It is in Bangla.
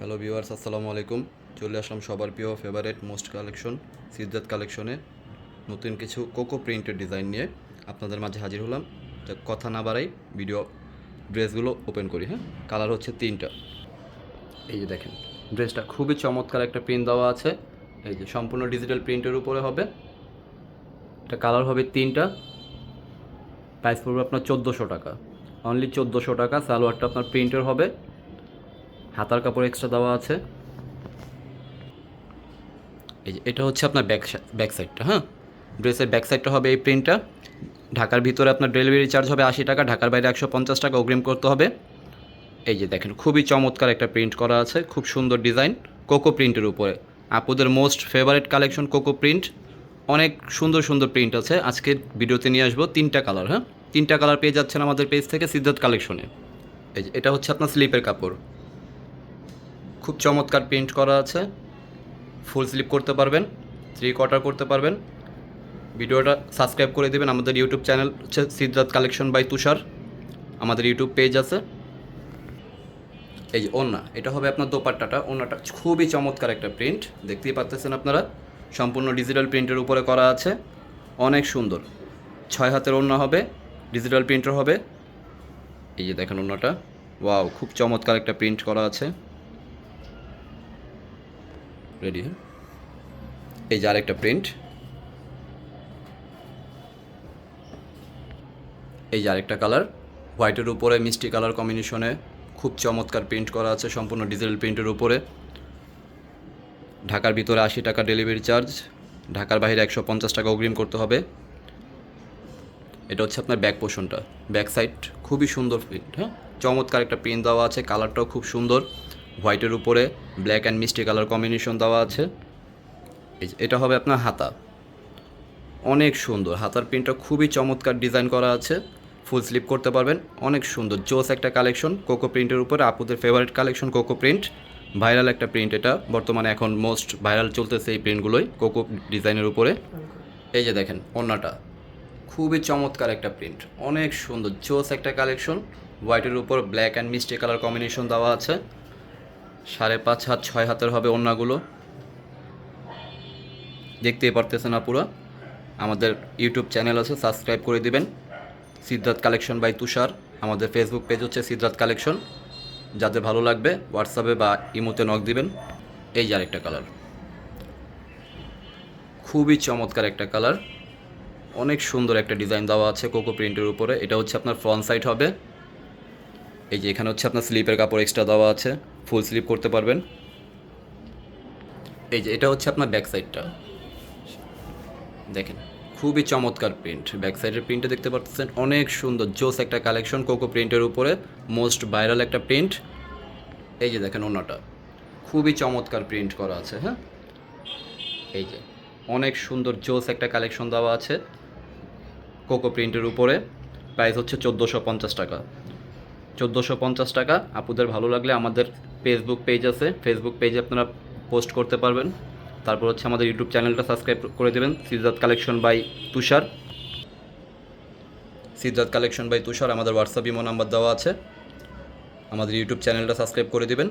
হ্যালো ভিউয়ার্স, আসসালামু আলাইকুম। চলে আসলাম সবার প্রিয় ফেভারিট মোস্ট কালেকশন সিদ্ধার্থ কালেকশনে নতুন কিছু কোকো প্রিন্টের ডিজাইন নিয়ে আপনাদের মাঝে হাজির হলাম। যা কথা না বাড়াই ভিডিও ড্রেসগুলো ওপেন করি। হ্যাঁ, কালার হচ্ছে তিনটা। এই যে দেখেন, ড্রেসটা খুবই চমৎকার একটা প্রিন্ট দেওয়া আছে। এই যে সম্পূর্ণ ডিজিটাল প্রিন্টের উপরে হবে। এটা কালার হবে তিনটা। প্রাইস পড়বে আপনার 1400 টাকা, অনলি 1400 টাকা। সালোয়ারটা আপনার প্রিন্টের হবে, হাতার কাপড় এক্সট্রা দেওয়া আছে। এই যে এটা হচ্ছে আপনার ব্যাক সাইডটা। হ্যাঁ, ড্রেসের ব্যাক সাইডটা হবে এই প্রিন্টটা। ঢাকার ভিতরে আপনার ডেলিভারি চার্জ হবে 80 টাকা, ঢাকার বাইরে 150 টাকা অগ্রিম করতে হবে। এই যে দেখেন, খুবই চমৎকার একটা প্রিন্ট করা আছে, খুব সুন্দর ডিজাইন কোকো প্রিন্টের উপরে। আপুদের most favourite collection cocoa print. অনেক সুন্দর সুন্দর প্রিন্ট আছে। আজকে ভিডিওতে নিয়ে আসবো তিনটা কালার। হ্যাঁ, তিনটা কালার পেয়ে যাচ্ছেন আমাদের পেজ থেকে সিদ্ধার্থ কালেকশনে। এই যে এটা হচ্ছে আপনার স্লিপের কাপড়, খুব চমৎকার প্রিন্ট করা আছে। ফুল স্লিপ করতে পারবেন, 3/4 করতে পারবেন। ভিডিওটা সাবস্ক্রাইব করে দেবেন। আমাদের ইউটিউব চ্যানেল হচ্ছে সিদ্ধার্থ কালেকশন বাই তুষার, আমাদের ইউটিউব পেজ আছে। এই যে ওড়না, এটা হবে আপনার দোপাট্টাটা। ওড়নাটা খুবই চমৎকার একটা প্রিন্ট, দেখতেই পাচ্ছেন আপনারা। সম্পূর্ণ ডিজিটাল প্রিন্টের উপরে করা আছে, অনেক সুন্দর। 6 হাতের ওড়না হবে, ডিজিটাল প্রিন্টার হবে। এই যে দেখেন ওড়নাটা, ওয়াও, খুব চমৎকার একটা প্রিন্ট করা আছে। রেডি? হ্যাঁ, এই যে আরেকটা প্রিন্ট। এই যে আরেকটা কালার, হোয়াইটের উপরে মিষ্টি কালার কম্বিনেশনে খুব চমৎকার প্রিন্ট করা আছে, সম্পূর্ণ ডিজিটাল প্রিন্টের উপরে। ঢাকার ভিতরে 80 টাকা ডেলিভারি চার্জ, ঢাকার বাইরে 150 টাকা অগ্রিম করতে হবে। এটা হচ্ছে আপনার ব্যাক পোর্শনটা, ব্যাক সাইড খুবই সুন্দর প্রিন্ট। হ্যাঁ, চমৎকার একটা প্রিন্ট দেওয়া আছে, কালারটাও খুব সুন্দর। হোয়াইটের উপরে ব্ল্যাক অ্যান্ড মিষ্টি কালার কম্বিনেশন দেওয়া আছে। এটা হবে আপনার হাতা, অনেক সুন্দর। হাতার প্রিন্টটা খুবই চমৎকার ডিজাইন করা আছে, ফুল স্লিপ করতে পারবেন। অনেক সুন্দর জোস একটা কালেকশন কোকো প্রিন্টের উপরে, আপুদের favourite collection cocoa print. Viral একটা প্রিন্ট, এটা বর্তমানে এখন মোস্ট ভাইরাল চলতেছে এই প্রিন্টগুলোই কোকো ডিজাইনের উপরে। এই যে দেখেন ওড়নাটা, খুবই চমৎকার একটা প্রিন্ট, অনেক সুন্দর জোস একটা কালেকশন। হোয়াইটের উপর ব্ল্যাক অ্যান্ড মিষ্টি কালার কম্বিনেশন দেওয়া আছে। 5.5 হাত 6 হাতের হবে ওড়নাগুলো, দেখতেই পারতেছেন আপুরা। আমাদের ইউটিউব চ্যানেল আছে, সাবস্ক্রাইব করে দিবেন সিদ্ধার্থ কালেকশন বাই তুষার। আমাদের ফেসবুক পেজ হচ্ছে সিদ্ধার্থ কালেকশন। যাদের ভালো লাগবে হোয়াটসঅ্যাপে বা ইমোতে নক দিবেন। এই যে আরেকটা কালার, খুবই চমৎকার একটা কালার, অনেক সুন্দর একটা ডিজাইন দেওয়া আছে কোকো প্রিন্টের উপরে। এটা হচ্ছে আপনার ফ্রন্ট সাইড হবে। এই যে এখানে হচ্ছে আপনার স্লিপের কাপড় এক্সট্রা দেওয়া আছে, ফুল স্লিপ করতে পারবেন। এই যে এটা হচ্ছে আপনার ব্যাক সাইডটা, দেখেন খুবই চমৎকার প্রিন্ট। ব্যাক সাইডের প্রিন্টটা দেখতে পাচ্ছেন, অনেক সুন্দর জোস একটা কালেকশন কোকো প্রিন্টের উপরে, মোস্ট ভাইরাল একটা প্রিন্ট। এই যে দেখেন ওড়নাটা, খুবই চমৎকার প্রিন্ট করা আছে। হ্যাঁ, এই যে অনেক সুন্দর জোস একটা কালেকশন দেওয়া আছে কোকো প্রিন্টের উপরে। প্রাইস হচ্ছে 1450 টাকা, 1450 টাকা। আপুদের ভালো লাগলে আমাদের ফেসবুক পেজ আছে, ফেসবুক পেজে আপনারা পোস্ট করতে পারবেন। তারপর হচ্ছে আমাদের ইউটিউব চ্যানেলটা সাবস্ক্রাইব করে দেবেন Siddharth collection by Tushar. Siddharth collection by Tushar, আমাদের হোয়াটসঅ্যাপ ইমো নাম্বার দেওয়া আছে। আমাদের ইউটিউব চ্যানেলটা সাবস্ক্রাইব করে দেবেন।